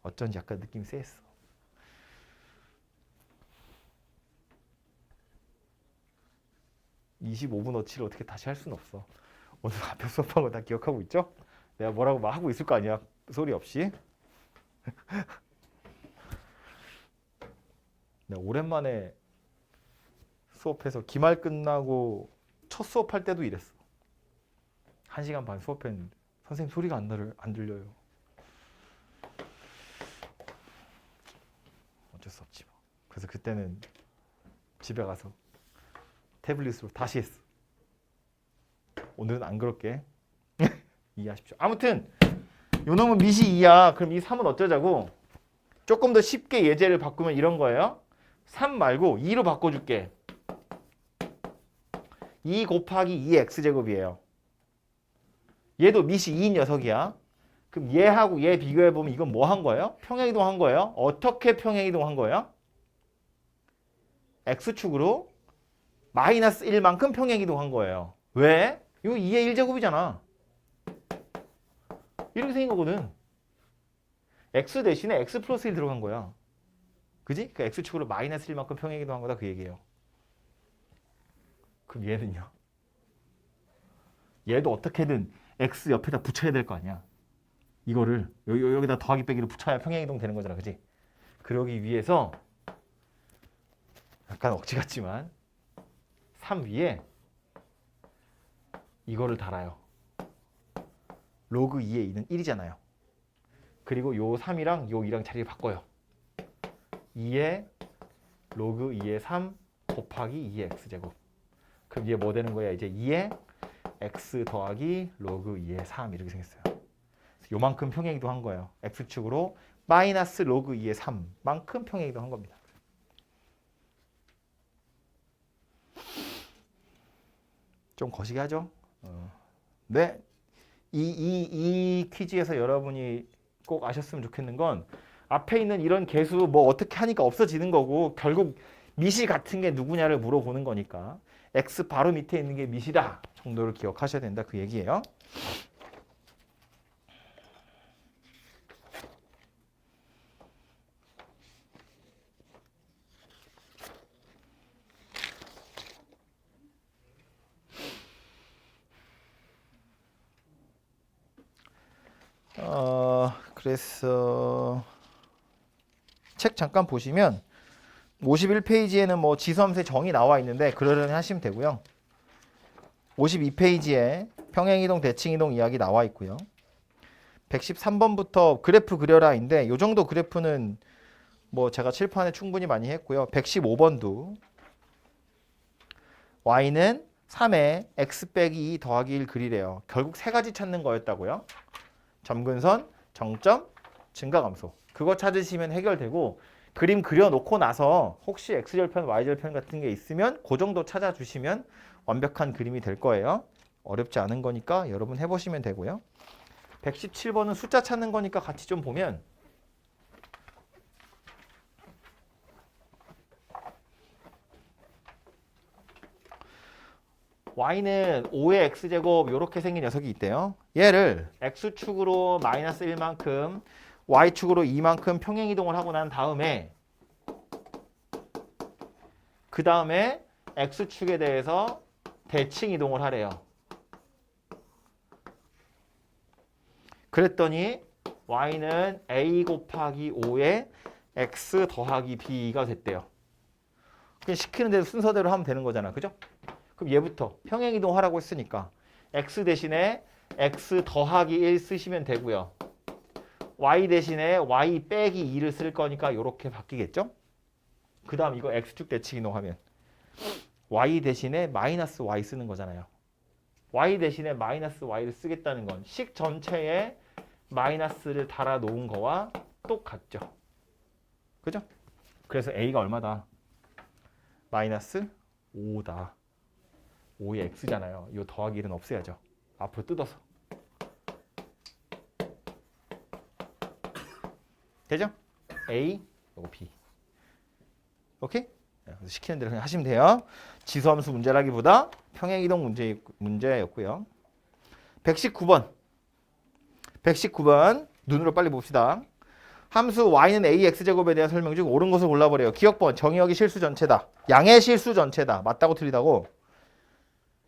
어쩐지 약간 느낌이 쎄했어. (25분어치를) 어떻게 다시 할 수는 없어. 오늘 앞에 수업한 거 다 기억하고 있죠? 내가 뭐라고 막 하고 있을 거 아니야, 소리 없이. 내가 오랜만에 수업해서 기말 끝나고 첫 수업할 때도 이랬어. 1시간 반 수업했는데 선생님 소리가 안 들려요. 어쩔 수 없지 뭐. 그래서 그때는 집에 가서 태블릿으로 다시 했어. 오늘은 안 그럴게. 이해하십시오. 아무튼 요놈은 미시 2야. 그럼 이 3은 어쩌자고? 조금 더 쉽게 예제를 바꾸면 이런 거예요. 3 말고 2로 바꿔줄게. 2 곱하기 2x제곱이에요. 얘도 미시 2인 녀석이야. 그럼 얘하고 얘 비교해보면 이건 뭐 한 거예요? 평행이동한 거예요. 어떻게 평행이동한 거예요? x축으로 마이너스 1만큼 평행이동한 거예요. 왜? 이거 2의 1제곱이잖아. 이렇게 생긴 거거든. x 대신에 x 플러스 1 들어간 거야. 그지? 그 x축으로 마이너스 1만큼 평행이동한 거다 그 얘기예요. 그럼 얘는요? 얘도 어떻게든 x 옆에다 붙여야 될 거 아니야. 이거를 여기다 더하기 빼기를 붙여야 평행이동 되는 거잖아. 그지? 그러기 위해서 약간 억지 같지만 3 위에 이거를 달아요. 로그 2의 2는 1이잖아요. 그리고 요 3이랑 요 2랑 자리를 바꿔요. 2의 로그 2의 3 곱하기 2의 x제곱. 그럼 얘 뭐 되는 거야? 이제 2의 x 더하기 로그 2의 3 이렇게 생겼어요. 요만큼 평행이동한 거예요. x축으로 마이너스 로그 2의 3만큼 평행이동한 겁니다. 좀 거시기 하죠? 네. 이 퀴즈에서 여러분이 꼭 아셨으면 좋겠는 건 앞에 있는 이런 개수 뭐 어떻게 하니까 없어지는 거고 결국 미시 같은 게 누구냐를 물어보는 거니까 x 바로 밑에 있는 게 미시다 정도를 기억하셔야 된다 그 얘기예요. 그래서 책 잠깐 보시면 51페이지에는 뭐 지수함수의 정의 나와 있는데 그러려니 하시면 되고요. 52페이지에 평행이동, 대칭이동 이야기 나와 있고요. 113번부터 그래프 그려라인데 이 정도 그래프는 뭐 제가 칠판에 충분히 많이 했고요. 115번도 y는 3에 x 빼기 2 더하기 1 그리래요. 결국 세 가지 찾는 거였다고요. 점근선, 정점, 증가감소. 그거 찾으시면 해결되고 그림 그려놓고 나서 혹시 x절편, y절편 같은 게 있으면 그 정도 찾아주시면 완벽한 그림이 될 거예요. 어렵지 않은 거니까 여러분 해보시면 되고요. 117번은 숫자 찾는 거니까 같이 좀 보면 y는 5의 x제곱 이렇게 생긴 녀석이 있대요. 얘를 x축으로 마이너스 1만큼 y축으로 2만큼 평행이동을 하고 난 다음에 그 다음에 x축에 대해서 대칭이동을 하래요. 그랬더니 y는 a 곱하기 5에 x 더하기 b가 됐대요. 그냥 시키는 대로 순서대로 하면 되는 거잖아. 그죠? 그럼 얘부터 평행이동 하라고 했으니까 x 대신에 x 더하기 1 쓰시면 되고요. y 대신에 y 빼기 2를 쓸 거니까 이렇게 바뀌겠죠? 그 다음 이거 x축 대칭이동하면 y 대신에 마이너스 y 쓰는 거잖아요. y 대신에 마이너스 y를 쓰겠다는 건 식 전체에 마이너스를 달아 놓은 거와 똑같죠. 그죠? 그래서 a가 얼마다? 마이너스 5다. 5의 x잖아요. 이 더하기 1은 없애야죠. 앞으로 뜯어서. 되죠? A, 요거 B. 오케이? 그래서 시키는 대로 그냥 하시면 돼요. 지수함수 문제라기보다 평행이동 문제였고요. 119번. 119번 눈으로 빨리 봅시다. 함수 y는 ax제곱에 대한 설명 중 옳은 것을 골라버려요. 기억번 정의역이 실수 전체다. 양의 실수 전체다. 맞다고 틀리다고?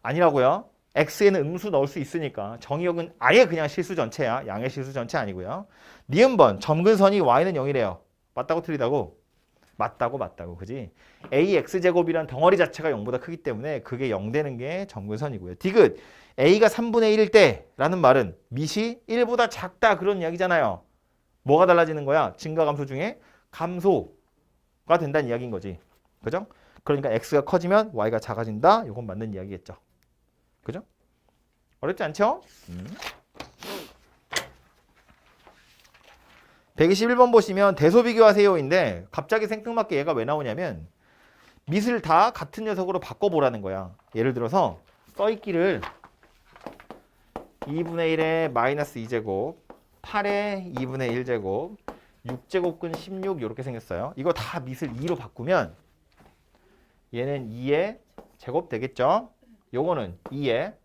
아니라고요. x에는 음수 넣을 수 있으니까 정의역은 아예 그냥 실수 전체야. 양의 실수 전체 아니고요. 니은번 점근선이 y는 0이래요. 맞다고 틀리다고? 맞다고 그지? ax제곱이란 덩어리 자체가 0보다 크기 때문에 그게 0 되는 게 점근선이고요. 디귿 a가 3분의 1일 때 라는 말은 밑이 1보다 작다 그런 이야기잖아요. 뭐가 달라지는 거야? 증가 감소 중에 감소가 된다는 이야기인 거지. 그죠? 그러니까 x가 커지면 y가 작아진다. 이건 맞는 이야기겠죠. 그죠? 어렵지 않죠? 121번 보시면 대소 비교하세요인데 갑자기 생뚱맞게 얘가 왜 나오냐면 밑을 다 같은 녀석으로 바꿔보라는 거야. 예를 들어서 써있기를 2분의 1에 마이너스 2제곱 8에 2분의 1제곱 6제곱근 16 이렇게 생겼어요. 이거 다 밑을 2로 바꾸면 얘는 2의 제곱 되겠죠? 요거는 2의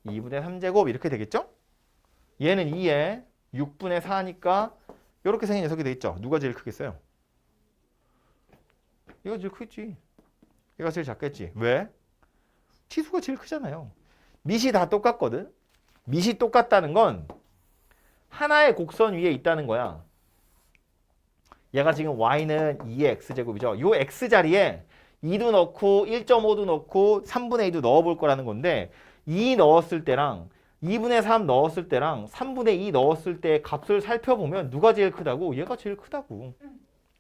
2분의 3제곱 이렇게 되겠죠? 얘는 2의 6분의 4니까 이렇게 생긴 녀석이 되겠죠? 누가 제일 크겠어요? 얘가 제일 크겠지. 얘가 제일 작겠지. 왜? 치수가 제일 크잖아요. 밑이 다 똑같거든. 밑이 똑같다는 건 하나의 곡선 위에 있다는 거야. 얘가 지금 y는 2의 x제곱이죠. 요 x자리에 2도 넣고 1.5도 넣고 3분의 2도 넣어볼 거라는 건데 2 넣었을 때랑 2분의 3 넣었을 때랑 3분의 2 넣었을 때 값을 살펴보면 누가 제일 크다고? 얘가 제일 크다고.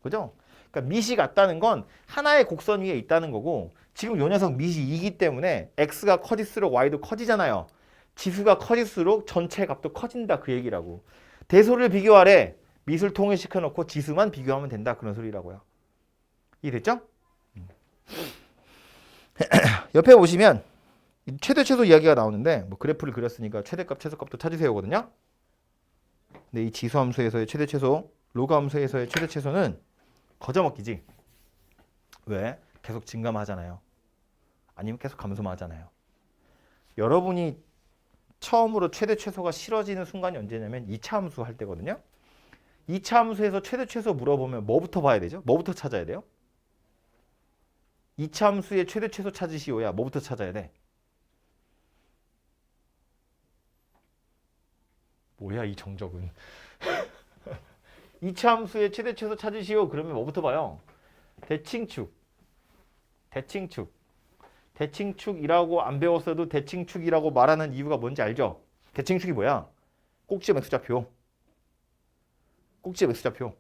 그죠? 그러니까 밑이 같다는 건 하나의 곡선 위에 있다는 거고 지금 요 녀석 밑이 2이기 때문에 x가 커질수록 y도 커지잖아요. 지수가 커질수록 전체 값도 커진다 그 얘기라고. 대소를 비교하래. 밑을 통일시켜 놓고 지수만 비교하면 된다 그런 소리라고요. 이해됐죠? 옆에 보시면 최대 최소 이야기가 나오는데 뭐 그래프를 그렸으니까 최대값 최소값도 찾으세요거든요. 근데 이 지수함수에서의 최대 최소, 로그 함수에서의 최대 최소는 거저먹기지. 왜? 계속 증가만 하잖아요. 아니면 계속 감소만 하잖아요. 여러분이 처음으로 최대 최소가 싫어지는 순간이 언제냐면 2차 함수 할 때거든요. 2차 함수에서 최대 최소 물어보면 뭐부터 봐야 되죠? 뭐부터 찾아야 돼요? 2차 함수의 최대 최소 찾으시오야. 뭐부터 찾아야 돼? 뭐야 이 정적은. 2차 함수의 최대 최소 찾으시오. 그러면 뭐부터 봐요? 대칭축. 대칭축이라고 안 배웠어도 대칭축이라고 말하는 이유가 뭔지 알죠? 대칭축이 뭐야? 꼭지점 X좌표. 꼭지점 X좌표.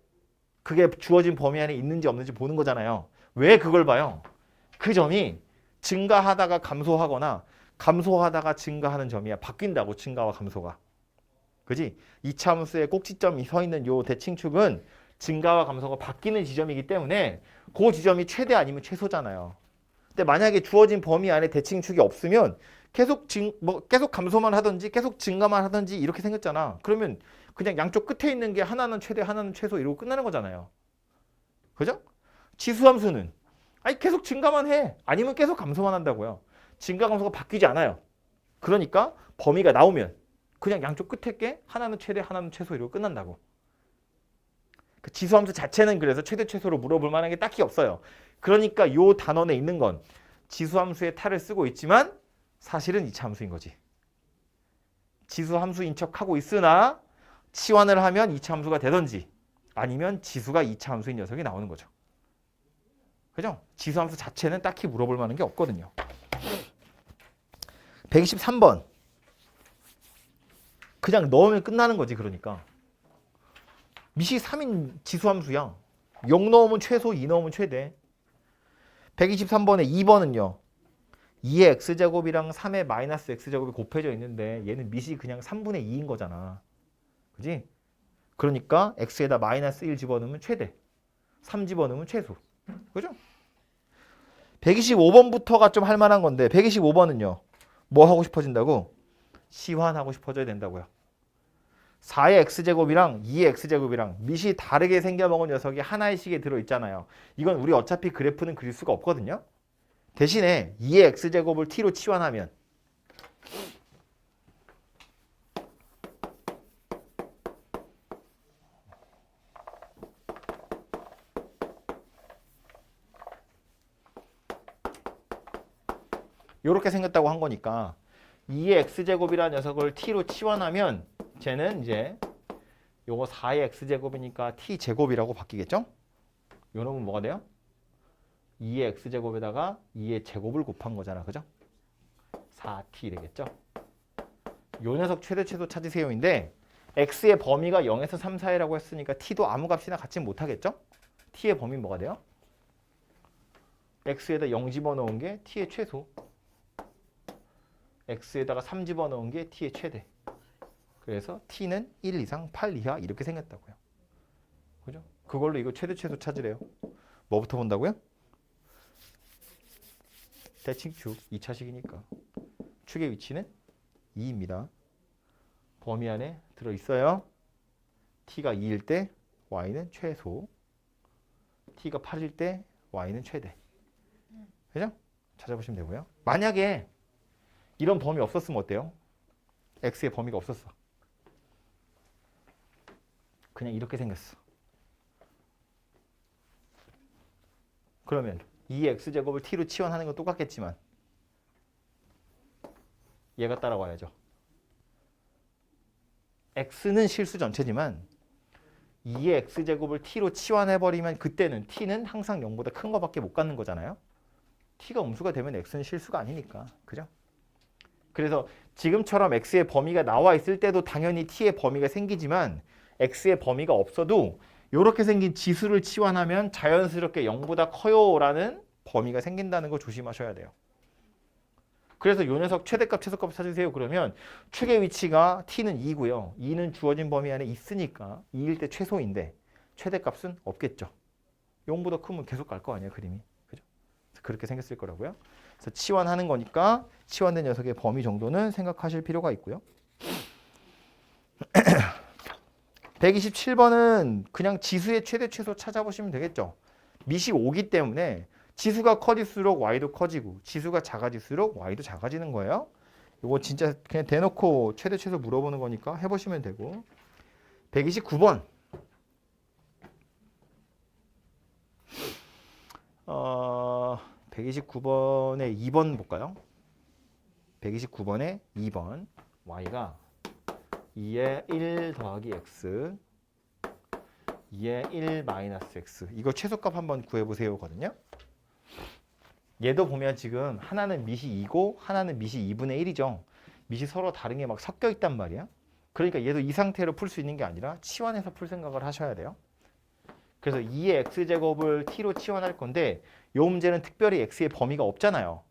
그게 주어진 범위 안에 있는지 없는지 보는 거잖아요. 왜 그걸 봐요? 그 점이 증가하다가 감소하거나 감소하다가 증가하는 점이야. 바뀐다고 증가와 감소가. 그지? 2차 함수에 꼭지점이 서 있는 요 대칭축은 증가와 감소가 바뀌는 지점이기 때문에 그 지점이 최대 아니면 최소잖아요. 근데 만약에 주어진 범위 안에 대칭축이 없으면 계속 계속 감소만 하든지 계속 증가만 하든지 이렇게 생겼잖아. 그러면 그냥 양쪽 끝에 있는 게 하나는 최대, 하나는 최소 이러고 끝나는 거잖아요. 그죠? 지수함수는 아니 계속 증가만 해. 아니면 계속 감소만 한다고요. 증가 감소가 바뀌지 않아요. 그러니까 범위가 나오면 그냥 양쪽 끝에 게 하나는 최대, 하나는 최소 이러고 끝난다고. 그 지수함수 자체는 그래서 최대 최소로 물어볼 만한 게 딱히 없어요. 그러니까 요 단원에 있는 건 지수함수의 탈을 쓰고 있지만 사실은 이차함수인 거지. 지수함수인 척하고 있으나 치환을 하면 이차함수가 되든지 아니면 지수가 이차함수인 녀석이 나오는 거죠. 그죠? 지수함수 자체는 딱히 물어볼 만한 게 없거든요. 123번. 그냥 넣으면 끝나는 거지. 그러니까 밑이 3인 지수함수야. 0 넣으면 최소, 2 넣으면 최대. 123번에 2번은요. 2의 x제곱이랑 3의 마이너스 x제곱이 곱해져 있는데 얘는 밑이 그냥 3분의 2인 거잖아. 그지? 그러니까 x에다 마이너스 1 집어넣으면 최대. 3 집어넣으면 최소. 그죠? 125번부터가 좀 할 만한 건데 125번은요. 뭐 하고 싶어진다고? 시환하고 싶어져야 된다고요. 4의 x제곱이랑 2의 x제곱이랑 밑이 다르게 생겨먹은 녀석이 하나의 식에 들어있잖아요. 이건 우리 어차피 그래프는 그릴 수가 없거든요. 대신에 2의 x제곱을 t로 치환하면 이렇게 생겼다고 한 거니까 2의 x제곱이라는 녀석을 t로 치환하면 쟤는 이제 요거 4의 x제곱이니까 t제곱이라고 바뀌겠죠? 요 놈은 뭐가 돼요? 2의 x제곱에다가 2의 제곱을 곱한 거잖아. 그죠? 4t 되겠죠? 요 녀석 최대 최소 찾으세요인데 x의 범위가 0에서 3 사이라고 했으니까 t도 아무 값이나 갖지 못하겠죠? t의 범위 뭐가 돼요? x에다 0 집어넣은 게 t의 최소, x에다가 3 집어넣은 게 t의 최대. 그래서 t는 1 이상 8 이하 이렇게 생겼다고요. 그죠? 그걸로 이거 최대 최소 찾으래요. 뭐부터 본다고요? 대칭축 2차식이니까 축의 위치는 2입니다. 범위 안에 들어있어요. t가 2일 때 y는 최소, t가 8일 때 y는 최대. 그죠? 찾아보시면 되고요. 만약에 이런 범위 없었으면 어때요? x의 범위가 없었어. 그냥 이렇게 생겼어. 그러면 2의 x제곱을 t로 치환하는 건 똑같겠지만 얘가 따라와야죠. x는 실수 전체지만 2의 x제곱을 t로 치환해버리면 그때는 t는 항상 0보다 큰 거밖에 못 갖는 거잖아요. t가 음수가 되면 x는 실수가 아니니까. 그죠? 그래서 지금처럼 x의 범위가 나와 있을 때도 당연히 t의 범위가 생기지만 x의 범위가 없어도 이렇게 생긴 지수를 치환하면 자연스럽게 0보다 커요 라는 범위가 생긴다는 거 조심하셔야 돼요. 그래서 요 녀석 최대값 최소값 찾으세요. 그러면 축의 위치가 t는 2고요. 2는 주어진 범위 안에 있으니까 2일 때 최소인데 최대값은 없겠죠. 0보다 크면 계속 갈 거 아니에요. 그림이. 그죠? 그렇게 생겼을 거라고요. 그래서 치환하는 거니까 치환된 녀석의 범위 정도는 생각하실 필요가 있고요. 127번은 그냥 지수의 최대 최소 찾아보시면 되겠죠. 미시 5기 때문에 지수가 커질수록 y도 커지고 지수가 작아질수록 y도 작아지는 거예요. 이거 진짜 그냥 대놓고 최대 최소 물어보는 거니까 해보시면 되고. 129번 129번에 2번 볼까요? 129번에 2번 y가 2의 1 더하기 x 2의 1 마이너스 x 이거 최소값 한번 구해보세요 거든요. 얘도 보면 지금 하나는 미시 2고 하나는 미시 2분의 1이죠. 미시 서로 다른 게 막 섞여 있단 말이야. 그러니까 얘도 이 상태로 풀 수 있는 게 아니라 치환해서 풀 생각을 하셔야 돼요. 그래서 2의 x제곱을 t로 치환할 건데 이 문제는 특별히 x의 범위가 없잖아요.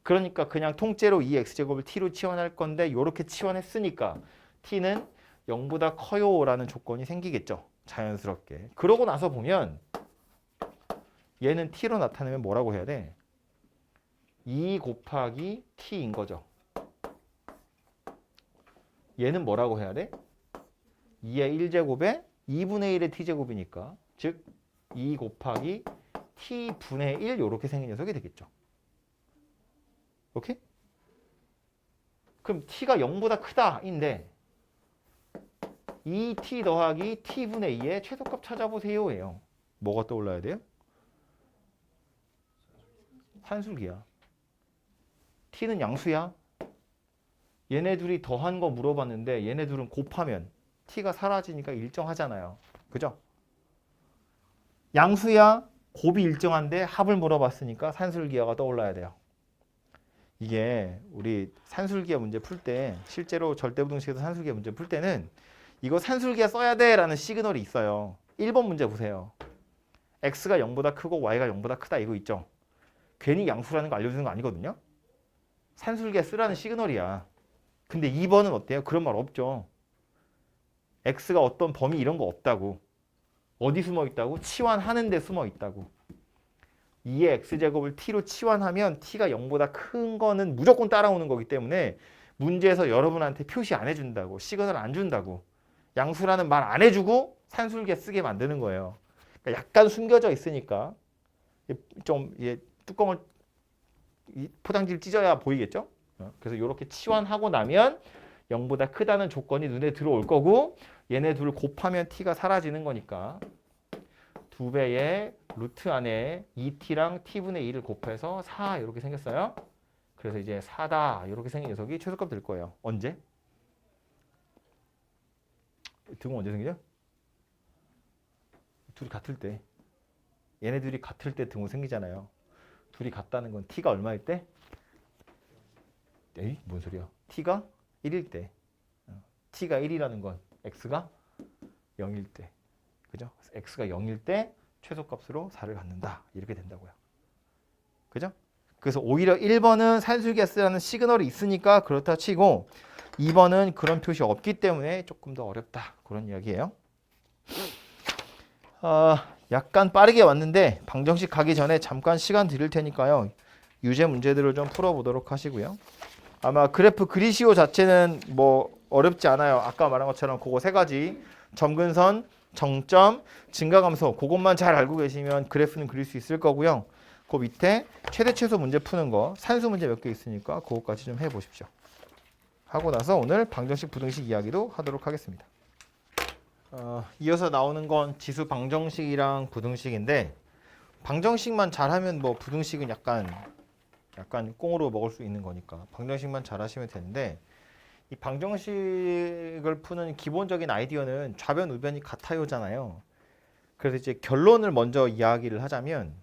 그러니까 그냥 통째로 2의 x제곱을 t로 치환할 건데 이렇게 치환했으니까 t는 0보다 커요 라는 조건이 생기겠죠. 자연스럽게. 그러고 나서 보면 얘는 t로 나타내면 뭐라고 해야 돼? 2 곱하기 t인 거죠. 얘는 뭐라고 해야 돼? 2의 1제곱에 2분의 1의 t제곱이니까 즉 2 곱하기 t분의 1 이렇게 생긴 녀석이 되겠죠. 오케이? 그럼 t가 0보다 크다인데 2t 더하기 t분의 2의 최소값 찾아보세요 예요. 뭐가 떠올라야 돼요? 산술기야. t는 양수야. 얘네 둘이 더한 거 물어봤는데 얘네 둘은 곱하면 t가 사라지니까 일정하잖아요. 그죠? 양수야. 곱이 일정한데 합을 물어봤으니까 산술기하가 떠올라야 돼요. 이게 우리 산술기하 문제 풀 때 실제로 절대부등식에서 산술기하 문제 풀 때는 이거 산술기하 써야 돼 라는 시그널이 있어요. 1번 문제 보세요. x가 0보다 크고 y가 0보다 크다 이거 있죠. 괜히 양수라는 거 알려주는 거 아니거든요. 산술기하 쓰라는 시그널이야. 근데 2번은 어때요? 그런 말 없죠. x가 어떤 범위 이런 거 없다고. 어디 숨어 있다고? 치환하는 데 숨어 있다고. 2의 x제곱을 t로 치환하면 t가 0보다 큰 거는 무조건 따라오는 거기 때문에 문제에서 여러분한테 표시 안 해준다고. 시그널 안 준다고. 양수라는 말 안 해주고 산술기하 쓰게 만드는 거예요. 그러니까 약간 숨겨져 있으니까 좀 뚜껑을 포장지를 찢어야 보이겠죠? 그래서 이렇게 치환하고 나면 0보다 크다는 조건이 눈에 들어올 거고 얘네 둘 곱하면 t가 사라지는 거니까 2배의 루트 안에 2t랑 t분의 2를 곱해서 4 이렇게 생겼어요. 그래서 이제 4다 이렇게 생긴 녀석이 최소값 될 거예요. 언제? 등호 언제 생기죠? 둘이 같을 때. 얘네들이 같을 때 등호 생기잖아요. 둘이 같다는 건 t가 얼마일 때? 에이? 뭔 소리야? t가 1일 때. t가 1이라는 건 x가 0일 때. 그죠? x가 0일 때 최소값으로 4를 갖는다. 이렇게 된다고요. 그죠? 그래서 오히려 1번은 산술기하스라는 시그널이 있으니까 그렇다 치고 2번은 그런 표시 없기 때문에 조금 더 어렵다. 그런 이야기예요. 약간 빠르게 왔는데 방정식 가기 전에 잠깐 시간 드릴 테니까요. 유제 문제들을 좀 풀어보도록 하시고요. 아마 그래프 그리시오 자체는 뭐 어렵지 않아요. 아까 말한 것처럼 그거 세 가지 점근선, 정점, 증가감소 그것만 잘 알고 계시면 그래프는 그릴 수 있을 거고요. 그 밑에 최대 최소 문제 푸는 거 산수 문제 몇 개 있으니까 그것까지 좀 해보십시오. 하고 나서 오늘 방정식 부등식 이야기도 하도록 하겠습니다. 이어서 나오는 건 지수 방정식이랑 부등식인데 방정식만 잘하면 뭐 부등식은 약간 꽁으로 먹을 수 있는 거니까 방정식만 잘하시면 되는데 이 방정식을 푸는 기본적인 아이디어는 좌변 우변이 같아요잖아요. 그래서 이제 결론을 먼저 이야기를 하자면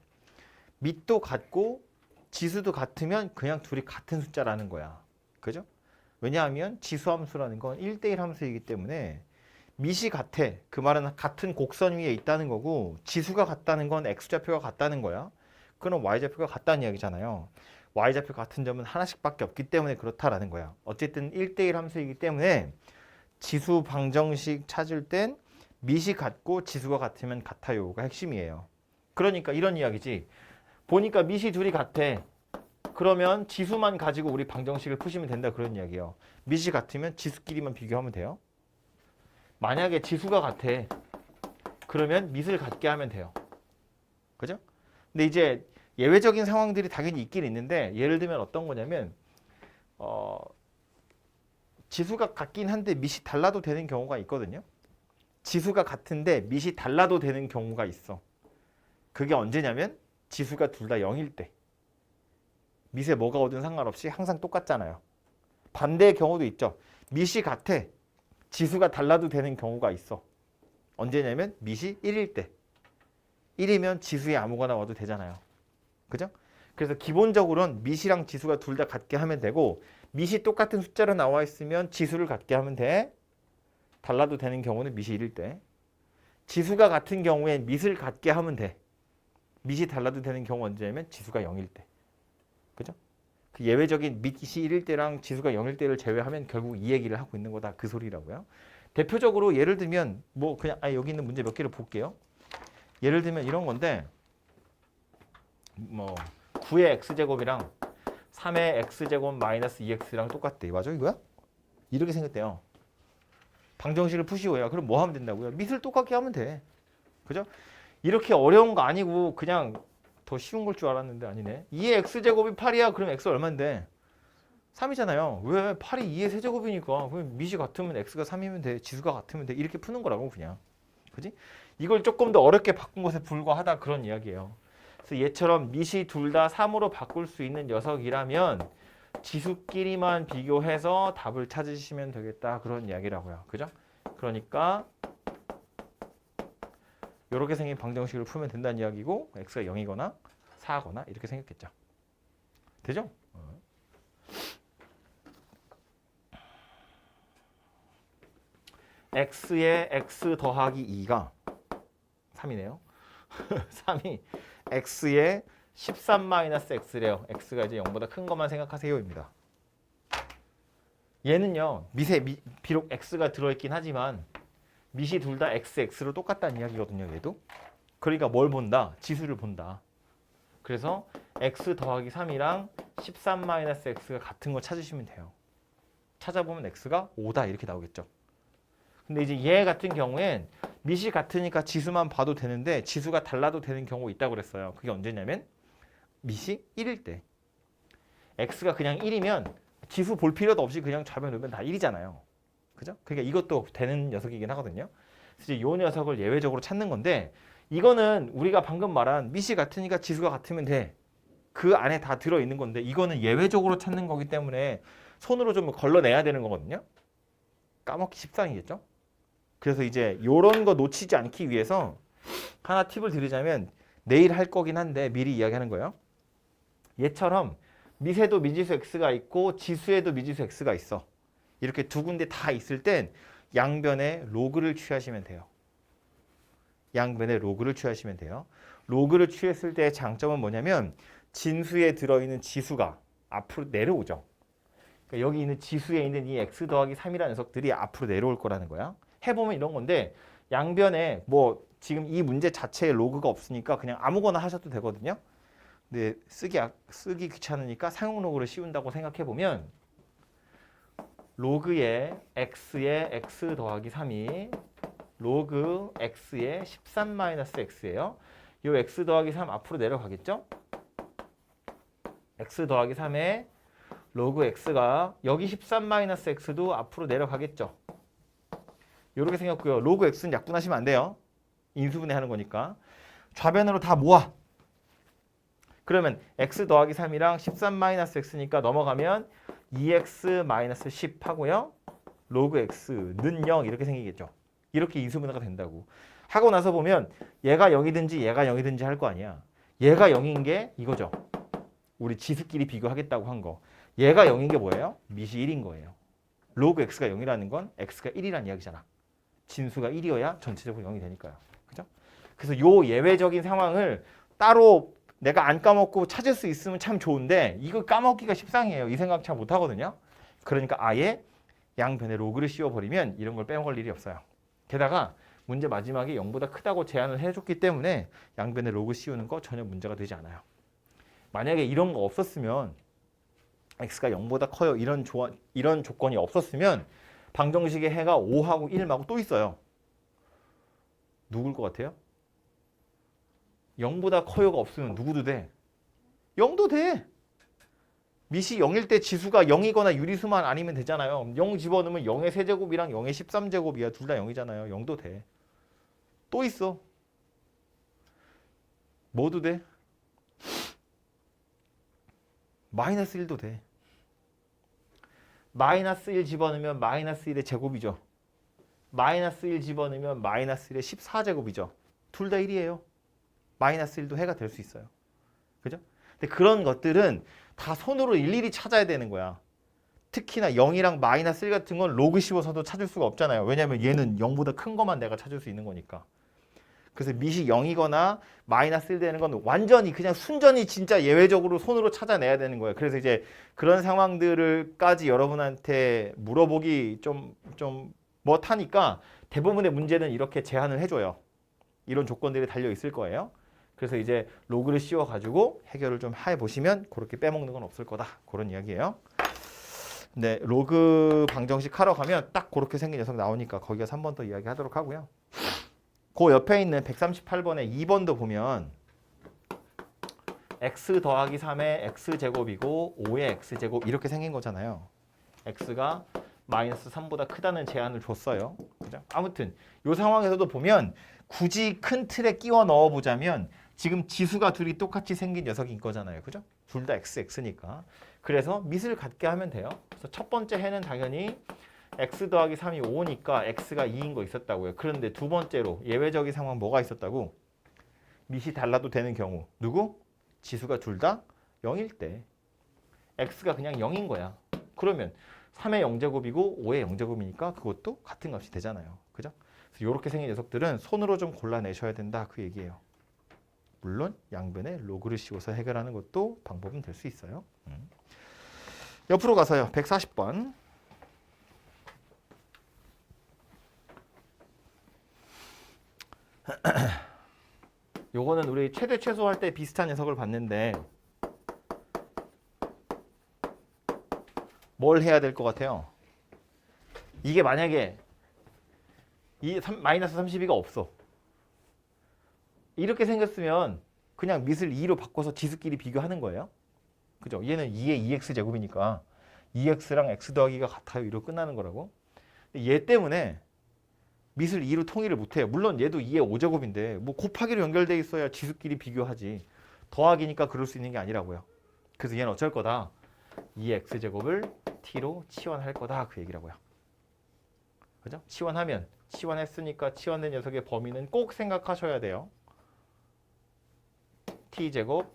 밑도 같고 지수도 같으면 그냥 둘이 같은 숫자라는 거야. 그죠? 왜냐하면 지수함수라는 건 1대1 함수이기 때문에 밑이 같아. 그 말은 같은 곡선 위에 있다는 거고 지수가 같다는 건 x좌표가 같다는 거야. 그럼 y좌표가 같다는 이야기잖아요. y좌표 같은 점은 하나씩밖에 없기 때문에 그렇다라는 거야. 어쨌든 1대1 함수이기 때문에 지수 방정식 찾을 땐 밑이 같고 지수가 같으면 같아요가 핵심이에요. 그러니까 이런 이야기지. 보니까 밑이 둘이 같아. 그러면 지수만 가지고 우리 방정식을 푸시면 된다 그런 이야기예요. 밑이 같으면 지수끼리만 비교하면 돼요. 만약에 지수가 같아. 그러면 밑을 같게 하면 돼요. 그죠? 근데 이제 예외적인 상황들이 당연히 있긴 있는데 예를 들면 어떤 거냐면 지수가 같긴 한데 밑이 달라도 되는 경우가 있거든요. 지수가 같은데 밑이 달라도 되는 경우가 있어. 그게 언제냐면 지수가 둘 다 0일 때. 밑에 뭐가 오든 상관없이 항상 똑같잖아요. 반대의 경우도 있죠. 밑이 같아. 지수가 달라도 되는 경우가 있어. 언제냐면 밑이 1일 때. 1이면 지수에 아무거나 와도 되잖아요. 그죠? 그래서 기본적으로는 밑이랑 지수가 둘 다 같게 하면 되고 밑이 똑같은 숫자로 나와 있으면 지수를 같게 하면 돼. 달라도 되는 경우는 밑이 1일 때. 지수가 같은 경우엔 밑을 같게 하면 돼. 밑이 달라도 되는 경우 언제냐면 지수가 0일 때. 그죠? 그 예외적인 밑이 1일 때랑 지수가 0일 때를 제외하면 결국 이 얘기를 하고 있는 거다. 그 소리라고요. 대표적으로 예를 들면 뭐 그냥 여기 있는 문제 몇 개를 볼게요. 예를 들면 이런 건데 뭐 9의 x제곱이랑 3의 x제곱 마이너스 2x랑 똑같대. 맞아 이거야? 이렇게 생겼대요. 방정식을 푸시고요. 그럼 뭐 하면 된다고요? 밑을 똑같게 하면 돼. 그죠? 이렇게 어려운 거 아니고 그냥 더 쉬운 걸 줄 알았는데 아니네. 2의 x제곱이 8이야. 그럼 x 얼마인데? 3이잖아요. 왜? 8이 2의 세제곱이니까. 그럼 밑이 같으면 x가 3이면 돼. 지수가 같으면 돼. 이렇게 푸는 거라고 그냥. 그지? 이걸 조금 더 어렵게 바꾼 것에 불과하다 그런 이야기예요. 그래서 얘처럼 밑이 둘 다 3으로 바꿀 수 있는 녀석이라면 지수끼리만 비교해서 답을 찾으시면 되겠다 그런 이야기라고요. 그죠? 그러니까 이렇게 생긴 방정식을 풀면 된다는 이야기고 x가 0이거나 4거나 이렇게 생겼겠죠. 되죠? x의 x 더하기 2가 3이네요. 3이 x의 13-x래요. x가 이제 0보다 큰 것만 생각하세요입니다. 얘는요. 밑에 비록 x가 들어있긴 하지만 밑이 둘 다 x로 똑같다는 이야기거든요. 얘도. 그러니까 뭘 본다? 지수를 본다. 그래서 x 더하기 3이랑 13-x가 같은 거 찾으시면 돼요. 찾아보면 x가 5다 이렇게 나오겠죠. 근데 이제 얘 같은 경우엔 밑이 같으니까 지수만 봐도 되는데 지수가 달라도 되는 경우가 있다고 그랬어요. 그게 언제냐면 밑이 1일 때. x가 그냥 1이면 지수 볼 필요도 없이 그냥 좌변 우변 다 1이잖아요. 그죠? 그러니까 이것도 되는 녀석이긴 하거든요. 그래서 이 녀석을 예외적으로 찾는 건데 이거는 우리가 방금 말한 밑이 같으니까 지수가 같으면 돼. 그 안에 다 들어있는 건데 이거는 예외적으로 찾는 거기 때문에 손으로 좀 걸러내야 되는 거거든요. 까먹기 십상이겠죠. 그래서 이제 이런 거 놓치지 않기 위해서 하나 팁을 드리자면 내일 할 거긴 한데 미리 이야기하는 거예요. 얘처럼 미세도 미지수 x가 있고 지수에도 미지수 x가 있어. 이렇게 두 군데 다 있을 땐 양변에 로그를 취하시면 돼요. 양변에 로그를 취하시면 돼요. 로그를 취했을 때의 장점은 뭐냐면 진수에 들어있는 지수가 앞으로 내려오죠. 그러니까 여기 있는 지수에 있는 이 x 더하기 3이라는 녀석들이 앞으로 내려올 거라는 거야. 해보면 이런 건데 양변에 뭐 지금 이 문제 자체에 로그가 없으니까 그냥 아무거나 하셔도 되거든요. 근데 쓰기 귀찮으니까 사용 로그를 씌운다고 생각해 보면 로그의 x 더하기 3이 로그 x의 13 마이너스 x예요. 이 x 더하기 3 앞으로 내려가겠죠? x 더하기 3에 로그 x가 여기 13 마이너스 x도 앞으로 내려가겠죠? 이렇게 생겼고요. 로그 x는 약분하시면 안 돼요. 인수분해 하는 거니까. 좌변으로 다 모아. 그러면 x 더하기 3이랑 13 마이너스 x니까 넘어가면 2x 마이너스 10 하고요. 로그 x는 0 이렇게 생기겠죠. 이렇게 인수분해가 된다고. 하고 나서 보면 얘가 0이든지 얘가 0이든지 할 거 아니야. 얘가 0인 게 이거죠. 우리 지수끼리 비교하겠다고 한 거. 얘가 0인 게 뭐예요? 밑이 1인 거예요. 로그 x가 0이라는 건 x가 1이라는 이야기잖아. 진수가 1이어야 전체적으로 0이 되니까요. 그죠? 그래서 요 예외적인 상황을 따로 내가 안 까먹고 찾을 수 있으면 참 좋은데 이거 까먹기가 십상이에요. 이 생각 잘 못 하거든요. 그러니까 아예 양변에 로그를 씌워버리면 이런 걸 빼먹을 일이 없어요. 게다가 문제 마지막에 0보다 크다고 제안을 해줬기 때문에 양변에 로그 씌우는 거 전혀 문제가 되지 않아요. 만약에 이런 거 없었으면 x가 0보다 커요. 이런 조건이 없었으면 방정식의 해가 5하고 1하고 또 있어요. 누굴 것 같아요? 0보다 커요가 없으면 누구도 돼? 0도 돼. 밑이 0일 때 지수가 0이거나 유리수만 아니면 되잖아요. 0 집어넣으면 0의 세제곱이랑 0의 13제곱이야. 둘 다 0이잖아요. 0도 돼. 또 있어. 뭐도 돼? 마이너스 1도 돼. 마이너스 1 집어넣으면 마이너스 1의 제곱이죠. 마이너스 1 집어넣으면 마이너스 1의 14제곱이죠. 둘 다 1이에요. 마이너스 1도 해가 될 수 있어요. 그죠? 근데 그런 것들은 다 손으로 일일이 찾아야 되는 거야. 특히나 0이랑 마이너스 1 같은 건 로그 씌워서도 찾을 수가 없잖아요. 왜냐하면 얘는 0보다 큰 것만 내가 찾을 수 있는 거니까. 그래서 밑이 0이거나 마이너스 1 되는 건 완전히 그냥 순전히 진짜 예외적으로 손으로 찾아내야 되는 거예요. 그래서 이제 그런 상황들을까지 여러분한테 물어보기 좀 못하니까 대부분의 문제는 이렇게 제한을 해줘요. 이런 조건들이 달려 있을 거예요. 그래서 이제 로그를 씌워가지고 해결을 좀 해보시면 그렇게 빼먹는 건 없을 거다. 그런 이야기예요. 네, 로그 방정식 하러 가면 딱 그렇게 생긴 녀석 나오니까 거기 가서 한 번 더 이야기하도록 하고요. 그 옆에 있는 138번에 2번도 보면 x 더하기 3의 x제곱이고 5의 x제곱 이렇게 생긴 거잖아요. x가 마이너스 3보다 크다는 제한을 줬어요. 그죠? 아무튼 이 상황에서도 보면 굳이 큰 틀에 끼워 넣어보자면 지금 지수가 둘이 똑같이 생긴 녀석인 거잖아요. 그죠? 둘 다 x니까. 그래서 밑을 같게 하면 돼요. 그래서 첫 번째 해는 당연히 x 더하기 3이 5니까 x가 2인 거 있었다고요. 그런데 두 번째로 예외적인 상황 뭐가 있었다고? 밑이 달라도 되는 경우. 누구? 지수가 둘 다 0일 때. x가 그냥 0인 거야. 그러면 3의 0제곱이고 5의 0제곱이니까 그것도 같은 값이 되잖아요. 그죠? 그래서 이렇게 생긴 녀석들은 손으로 좀 골라내셔야 된다. 그 얘기예요. 물론 양변에 로그를 씌워서 해결하는 것도 방법은 될 수 있어요. 옆으로 가서요. 140번. 요거는 우리 최대 최소 할 때 비슷한 녀석을 봤는데 뭘 해야 될 것 같아요? 이게 만약에 마이너스 32가 없어. 이렇게 생겼으면 그냥 밑을 2로 바꿔서 지수끼리 비교하는 거예요. 그죠? 얘는 2의 2x 제곱이니까 2x랑 x 더하기가 같아요. 이로 끝나는 거라고. 얘 때문에 밑을 2로 통일을 못해요. 물론 얘도 2의 5제곱인데 뭐 곱하기로 연결돼 있어야 지수끼리 비교하지. 더하기니까 그럴 수 있는 게 아니라고요. 그래서 얘는 어쩔 거다. 2x제곱을 t로 치환할 거다. 그 얘기라고요. 그죠? 치환했으니까 치환된 녀석의 범위는 꼭 생각하셔야 돼요. t제곱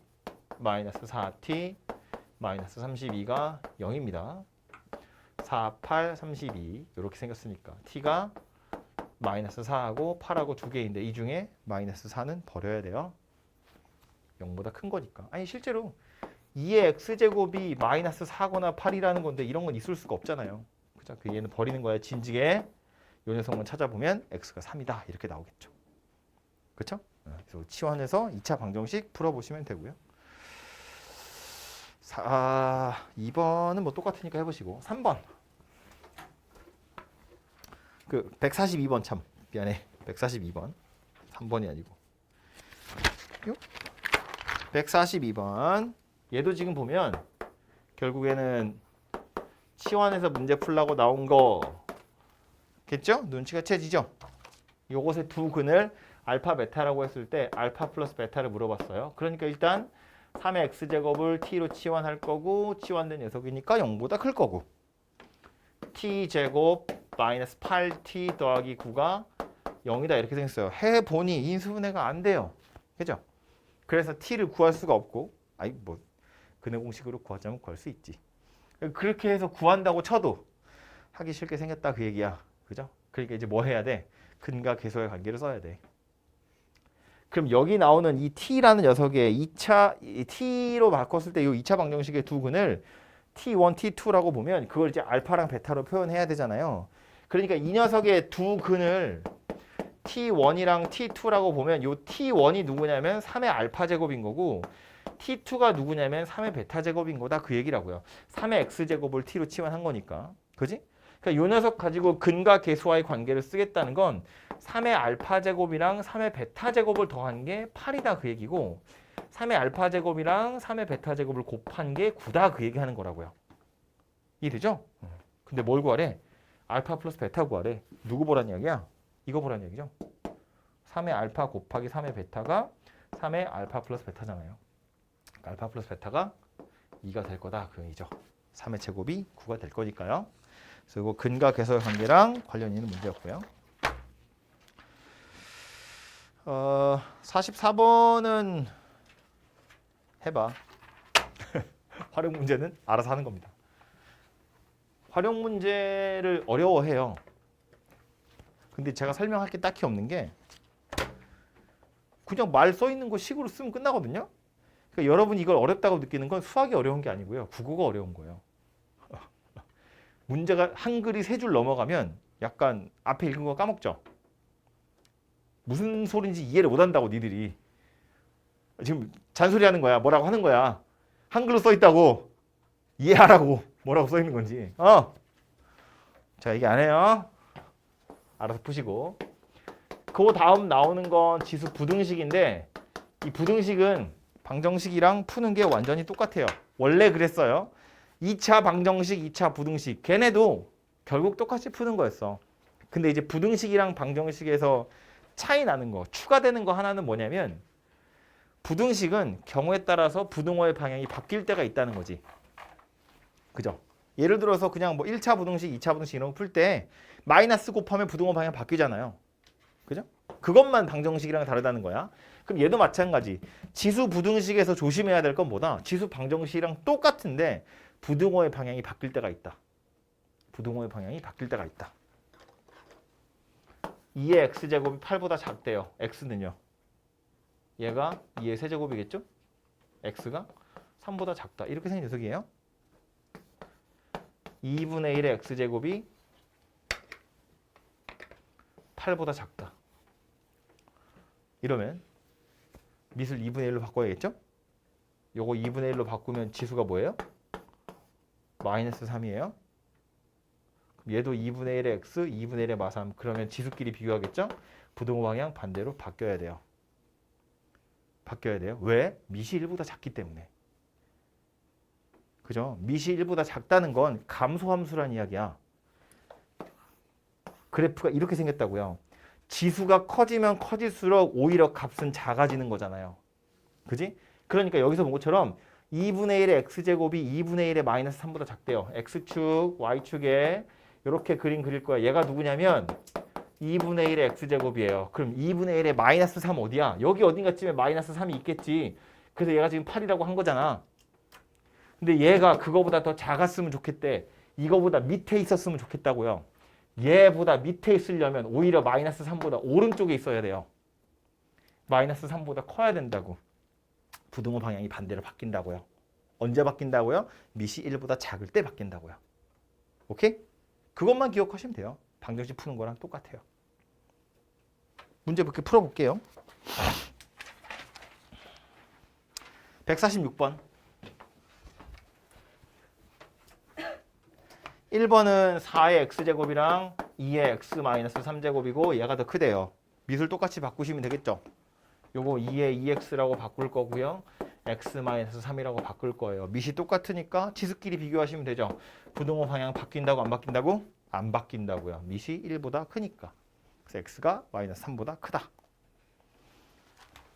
마이너스 4t 마이너스 32가 0입니다. 4, 8, 32 이렇게 생겼으니까 t가 마이너스 4하고 8하고 두 개인데 이 중에 마이너스 4는 버려야 돼요. 0보다 큰 거니까. 아니 실제로 2의 x제곱이 마이너스 4거나 8이라는 건데 이런 건 있을 수가 없잖아요. 그죠? 그 얘는 버리는 거야. 진즉에 이 녀석만 찾아보면 x가 3이다 이렇게 나오겠죠. 그렇죠? 그래서 치환해서 2차 방정식 풀어보시면 되고요. 2번은 뭐 똑같으니까 해보시고 3번 그 142번 참 미안해 142번 3번이 아니고 142번 얘도 지금 보면 결국에는 치환해서 문제 풀라고 나온 거겠죠? 눈치가 채지죠? 요것의 두 근을 알파 베타라고 했을 때 알파 플러스 베타를 물어봤어요. 그러니까 일단 3의 x제곱을 t로 치환할 거고 치환된 녀석이니까 0보다 클 거고 t제곱 마이너스 8t 더하기 9가 0이다 이렇게 생겼어요. 해보니 인수분해가 안 돼요. 그죠? 그래서 t를 구할 수가 없고 아니 뭐 근해 공식으로 구하자면 구할 수 있지. 그렇게 해서 구한다고 쳐도 하기 싫게 생겼다 그 얘기야. 그죠? 그러니까 이제 뭐 해야 돼? 근과 계수의 관계를 써야 돼. 그럼 여기 나오는 이 t라는 녀석의 2차 t로 바꿨을 때 이 2차 방정식의 두 근을 t1, t2라고 보면 그걸 이제 알파랑 베타로 표현해야 되잖아요. 그러니까 이 녀석의 두 근을 t1이랑 t2라고 보면 이 t1이 누구냐면 3의 알파 제곱인 거고 t2가 누구냐면 3의 베타 제곱인 거다 그 얘기라고요. 3의 x제곱을 t로 치환한 거니까. 그지? 그러니까 이 녀석 가지고 근과 계수와의 관계를 쓰겠다는 건 3의 알파 제곱이랑 3의 베타 제곱을 더한 게 8이다 그 얘기고 3의 알파 제곱이랑 3의 베타 제곱을 곱한 게 9다 그 얘기하는 거라고요. 이해되죠? 근데 뭘 구하래? 알파 플러스 베타 구하래. 누구 보란 이야기야? 이거 보란 얘기죠. 3의 알파 곱하기 3의 베타가 3의 알파 플러스 베타잖아요. 알파 플러스 베타가 2가 될 거다 그 얘기죠. 3의 제곱이 9가 될 거니까요. 그래서 이거 근과 계수의 관계랑 관련 있는 문제였고요. 44번은 해봐. 활용 문제는 알아서 하는 겁니다. 활용 문제를 어려워해요. 근데 제가 설명할 게 딱히 없는 게 그냥 말 써 있는 거 식으로 쓰면 끝나거든요. 그러니까 여러분이 이걸 어렵다고 느끼는 건 수학이 어려운 게 아니고요. 국어가 어려운 거예요. 문제가 한글이 3줄 넘어가면 약간 앞에 읽은 거 까먹죠. 무슨 소리인지 이해를 못한다고 니들이. 지금 잔소리하는 거야. 뭐라고 하는 거야. 한글로 써 있다고 이해하라고 뭐라고 써 있는 건지. 자 얘기 안 해요. 알아서 푸시고. 그 다음 나오는 건 지수 부등식인데 이 부등식은 방정식이랑 푸는 게 완전히 똑같아요. 원래 그랬어요. 2차 방정식, 2차 부등식 걔네도 결국 똑같이 푸는 거였어. 근데 이제 부등식이랑 방정식에서 차이 나는 거, 추가되는 거 하나는 뭐냐면 부등식은 경우에 따라서 부등호의 방향이 바뀔 때가 있다는 거지. 그죠? 예를 들어서 그냥 뭐 1차 부등식, 2차 부등식 이런 거 풀 때 마이너스 곱하면 부등호 방향 바뀌잖아요. 그죠? 그것만 방정식이랑 다르다는 거야. 그럼 얘도 마찬가지. 지수 부등식에서 조심해야 될 건 뭐다? 지수 방정식이랑 똑같은데 부등호의 방향이 바뀔 때가 있다. 부등호의 방향이 바뀔 때가 있다. 2의 x제곱이 8보다 작대요. x는요. 얘가 2의 세제곱이겠죠? x가 3보다 작다. 이렇게 생긴 녀석이에요. 2분의 1의 x제곱이 8보다 작다. 이러면 밑을 2분의 1로 바꿔야겠죠? 요거 2분의 1로 바꾸면 지수가 뭐예요? 마이너스 3이에요. 얘도 2분의 1의 x, 2분의 1의 마3. 그러면 지수끼리 비교하겠죠? 부등호 방향 반대로 바뀌어야 돼요. 바뀌어야 돼요. 왜? 밑이 1보다 작기 때문에. 그죠? 밑이 1보다 작다는 건 감소함수란 이야기야. 그래프가 이렇게 생겼다고요. 지수가 커지면 커질수록 오히려 값은 작아지는 거잖아요. 그지? 그러니까 여기서 본 것처럼 2분의 1의 x제곱이 2분의 1의 마이너스 3보다 작대요. x축, y축에 이렇게 그림 그릴 거야. 얘가 누구냐면 2분의 1의 x제곱이에요. 그럼 2분의 1의 마이너스 3 어디야? 여기 어딘가쯤에 마이너스 3이 있겠지. 그래서 얘가 지금 8이라고 한 거잖아. 근데 얘가 그거보다 더 작았으면 좋겠대. 이거보다 밑에 있었으면 좋겠다고요. 얘보다 밑에 있으려면 오히려 마이너스 3보다 오른쪽에 있어야 돼요. 마이너스 3보다 커야 된다고. 부등호 방향이 반대로 바뀐다고요. 언제 바뀐다고요? 밑이 1보다 작을 때 바뀐다고요. 오케이? 그것만 기억하시면 돼요. 방정식 푸는 거랑 똑같아요. 문제 몇 개 풀어볼게요. 146번. 1번은 4의 x제곱이랑 2의 x-3제곱이고 얘가 더 크대요. 밑을 똑같이 바꾸시면 되겠죠. 요거 2의 2x라고 바꿀 거고요. x-3이라고 바꿀 거예요. 밑이 똑같으니까 치수끼리 비교하시면 되죠. 부등호 방향 바뀐다고 안 바뀐다고? 안 바뀐다고요. 밑이 1보다 크니까. 그래서 x가 마이너스 3보다 크다.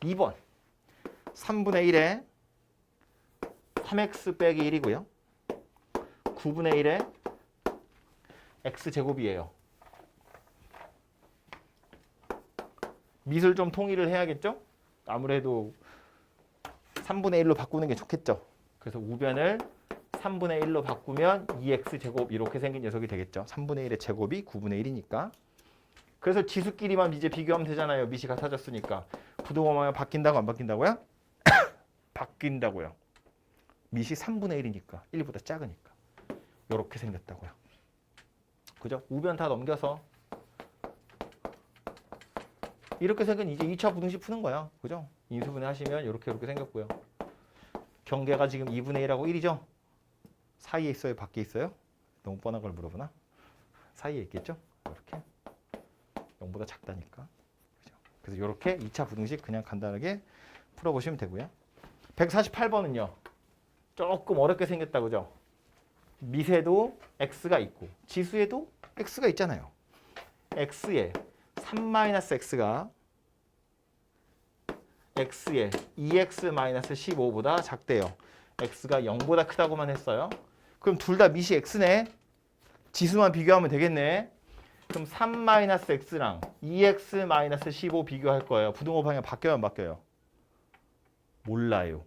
2번 3분의 1에 3x 빼기 1이고요. 9분의 1에 x제곱이에요. 밑을 좀 통일을 해야겠죠? 아무래도 3분의 1로 바꾸는 게 좋겠죠. 그래서 우변을 3분의 1로 바꾸면 2x제곱 이렇게 생긴 녀석이 되겠죠. 3분의 1의 제곱이 9분의 1이니까. 그래서 지수끼리만 이제 비교하면 되잖아요. 밑이 같아졌으니까. 부등호 방향 바뀐다고 안 바뀐다고요? 바뀐다고요. 밑이 3분의 1이니까 1보다 작으니까. 이렇게 생겼다고요. 그죠? 우변 다 넘겨서 이렇게 생긴 이제 2차 부등식 푸는 거야. 그죠? 인수분해 하시면 이렇게 생겼고요. 경계가 지금 2분의 1하고 1이죠? 사이에 있어요? 밖에 있어요? 너무 뻔한 걸 물어보나? 사이에 있겠죠? 이렇게 0보다 작다니까. 그죠? 그래서 이렇게 2차 부등식 그냥 간단하게 풀어보시면 되고요. 148번은요. 조금 어렵게 생겼다. 그죠? 밑에도 x가 있고 지수에도 x가 있잖아요. x에 3-x가 x에 2x-15보다 작대요. x가 0보다 크다고만 했어요. 그럼 둘 다 밑이 x네. 지수만 비교하면 되겠네. 그럼 3-x랑 2x-15 비교할 거예요. 부등호 방향 바뀌어요, 안 바뀌어요? 몰라요.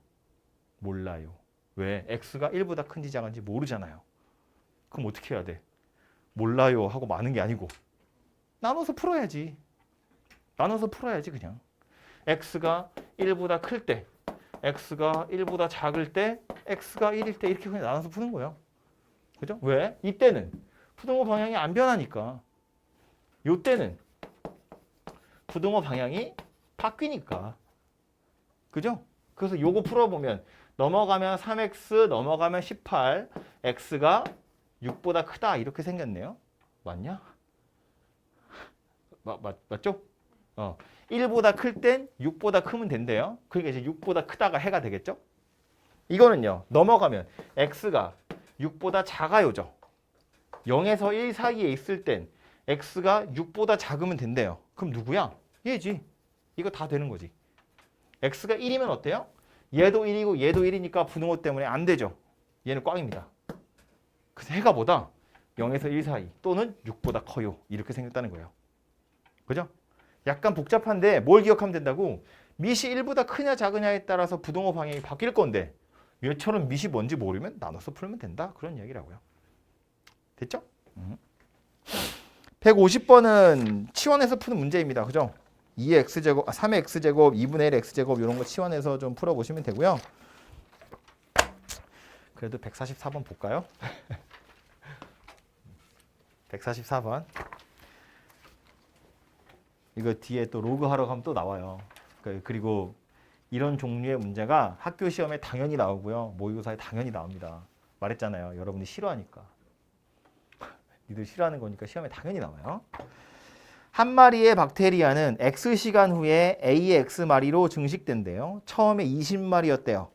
왜? x가 1보다 큰지 작은지 모르잖아요. 그럼 어떻게 해야 돼? 몰라요 하고 마는 게 아니고 나눠서 풀어야지. 그냥. x가 1보다 클 때, x가 1보다 작을 때, x가 1일 때 이렇게 그냥 나눠서 푸는 거예요. 그죠? 왜? 이때는 부등호 방향이 안 변하니까. 요때는 부등호 방향이 바뀌니까. 그죠? 그래서 요거 풀어보면 넘어가면 3x, 넘어가면 18, x가 6보다 크다 이렇게 생겼네요. 맞냐? 맞죠? 1보다 클 땐 6보다 크면 된대요. 그러니까 이제 6보다 크다가 해가 되겠죠? 이거는요. 넘어가면 x가 6보다 작아요죠. 0에서 1 사이에 있을 땐 x가 6보다 작으면 된대요. 그럼 누구야? 얘지. 이거 다 되는 거지. x가 1이면 어때요? 얘도 1이고 얘도 1이니까 부등호 때문에 안 되죠. 얘는 꽝입니다. 그래서 해가 뭐다? 0에서 1 사이 또는 6보다 커요. 이렇게 생겼다는 거예요. 그죠? 약간 복잡한데 뭘 기억하면 된다고? 밑이 1보다 크냐 작으냐에 따라서 부등호 방향이 바뀔 건데 얘처럼 밑이 뭔지 모르면 나눠서 풀면 된다. 그런 이야기라고요. 됐죠? 150번은 치환해서 푸는 문제입니다. 그죠? 2의 x제곱, 3의 x제곱, 2분의 1 x제곱 이런 거 치환해서 좀 풀어보시면 되고요. 그래도 144번 볼까요? 144번. 이거 뒤에 또 로그 하러 가면 또 나와요. 그리고 이런 종류의 문제가 학교 시험에 당연히 나오고요. 모의고사에 당연히 나옵니다. 말했잖아요. 여러분이 싫어하니까. 니들 싫어하는 거니까 시험에 당연히 나와요. 한 마리의 박테리아는 X시간 후에 A의 X마리로 증식된대요. 처음에 20마리였대요.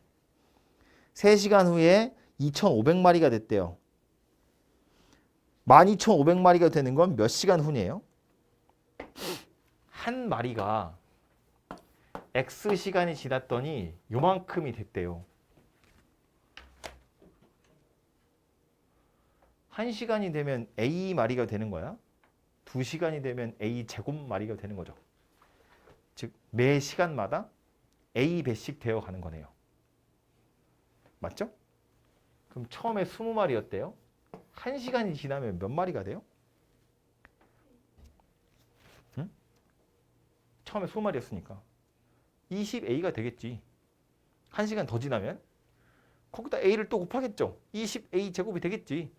3시간 후에 2,500마리가 됐대요. 12,500마리가 되는 건 몇 시간 후니에요? 한 마리가 X 시간이 지났더니 요만큼이 됐대요. 1시간이 되면 A 마리가 되는 거야. 2시간이 되면 A 제곱 마리가 되는 거죠. 즉 매 시간마다 A 배씩 되어 가는 거네요. 맞죠? 그럼 처음에 20마리였대요. 1시간이 지나면 몇 마리가 돼요? 응? 처음에 20마리였으니까 20A가 되겠지. 1시간 더 지나면 거기다 A를 또 곱하겠죠. 20A 제곱이 되겠지.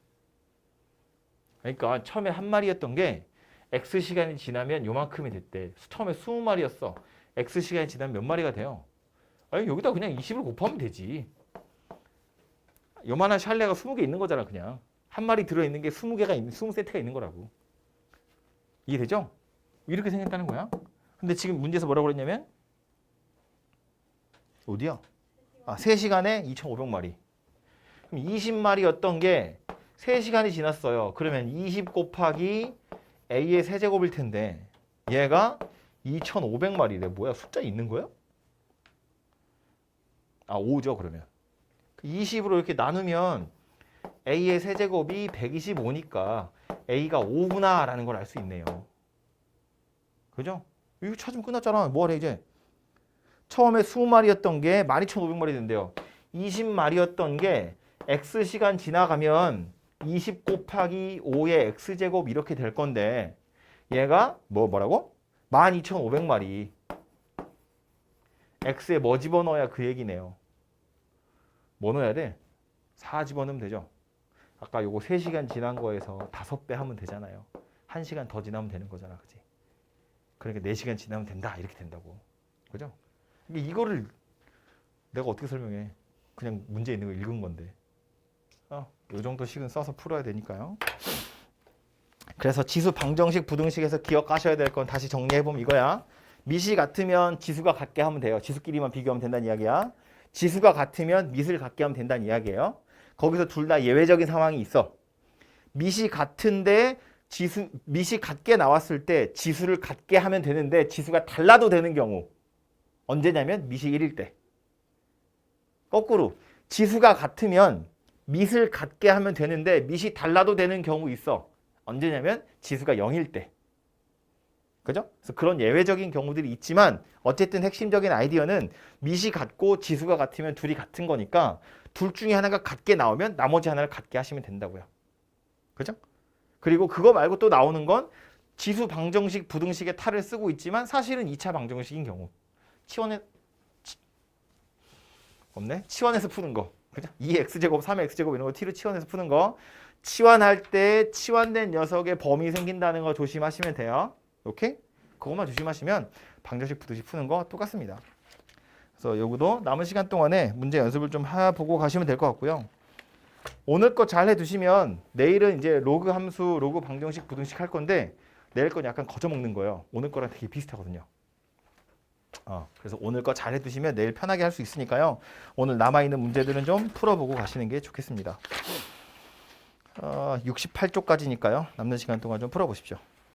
그러니까 처음에 한 마리였던 게 X시간이 지나면 요만큼이 됐대. 처음에 20마리였어. X시간이 지나면 몇 마리가 돼요? 아니 여기다 그냥 20을 곱하면 되지. 요만한 샬레가 20개 있는 거잖아. 그냥 한 마리 들어있는 게 20개가 있는 20세트가 있는 거라고. 이해되죠? 이렇게 생겼다는 거야. 근데 지금 문제에서 뭐라고 그랬냐면 어디야? 3시간에 2,500마리. 그럼 20마리였던 게 3시간이 지났어요. 그러면 20 곱하기 A의 세제곱일 텐데 얘가 2,500마리래. 뭐야? 숫자 있는 거야? 5죠 그러면. 20으로 이렇게 나누면 A의 세제곱이 125니까 A가 5구나 라는 걸 알 수 있네요. 그죠? 이거 찾으면 끝났잖아. 뭐하래 이제. 처음에 20마리였던 게 12,500마리 된대요. 20마리였던 게 X시간 지나가면 20 곱하기 5의 X제곱 이렇게 될 건데 얘가 뭐라고? 12,500마리. X에 뭐 집어넣어야 그 얘기네요. 뭐 넣어야 돼? 4 집어넣으면 되죠. 아까 요거 3시간 지난 거에서 5배 하면 되잖아요. 1시간 더 지나면 되는 거잖아. 그치? 그러니까 4시간 지나면 된다. 이렇게 된다고. 그죠? 이거를 내가 어떻게 설명해? 그냥 문제 있는 거 읽은 건데. 요 정도 식은 써서 풀어야 되니까요. 그래서 지수 방정식, 부등식에서 기억하셔야 될 건 다시 정리해보면 이거야. 밑이 같으면 지수가 같게 하면 돼요. 지수끼리만 비교하면 된다는 이야기야. 지수가 같으면 밑을 같게 하면 된다는 이야기예요. 거기서 둘 다 예외적인 상황이 있어. 밑이 같은데 밑이 같게 나왔을 때 지수를 같게 하면 되는데 지수가 달라도 되는 경우. 언제냐면 밑이 1일 때. 거꾸로 지수가 같으면 밑을 같게 하면 되는데 밑이 달라도 되는 경우 있어. 언제냐면 지수가 0일 때. 그죠? 그래서 그런 예외적인 경우들이 있지만 어쨌든 핵심적인 아이디어는 밑이 같고 지수가 같으면 둘이 같은 거니까 둘 중에 하나가 같게 나오면 나머지 하나를 같게 하시면 된다고요. 그죠? 그리고 그거 말고 또 나오는 건 지수 방정식, 부등식의 탈을 쓰고 있지만 사실은 2차 방정식인 경우. 치환해서 푸는 거. 그죠? 2x제곱, 3x제곱 이런 거 t로 치환해서 푸는 거. 치환할 때 치환된 녀석의 범위 생긴다는 거 조심하시면 돼요. 오케이? 그것만 조심하시면 방정식, 부등식 푸는 거 똑같습니다. 그래서 요거도 남은 시간 동안에 문제 연습을 좀 해보고 가시면 될 것 같고요. 오늘 거 잘 해두시면 내일은 이제 로그 함수, 로그 방정식, 부등식 할 건데 내일 건 약간 거저먹는 거예요. 오늘 거랑 되게 비슷하거든요. 그래서 오늘 거 잘 해두시면 내일 편하게 할 수 있으니까요. 오늘 남아있는 문제들은 좀 풀어보고 가시는 게 좋겠습니다. 68쪽까지니까요. 남는 시간 동안 좀 풀어보십시오.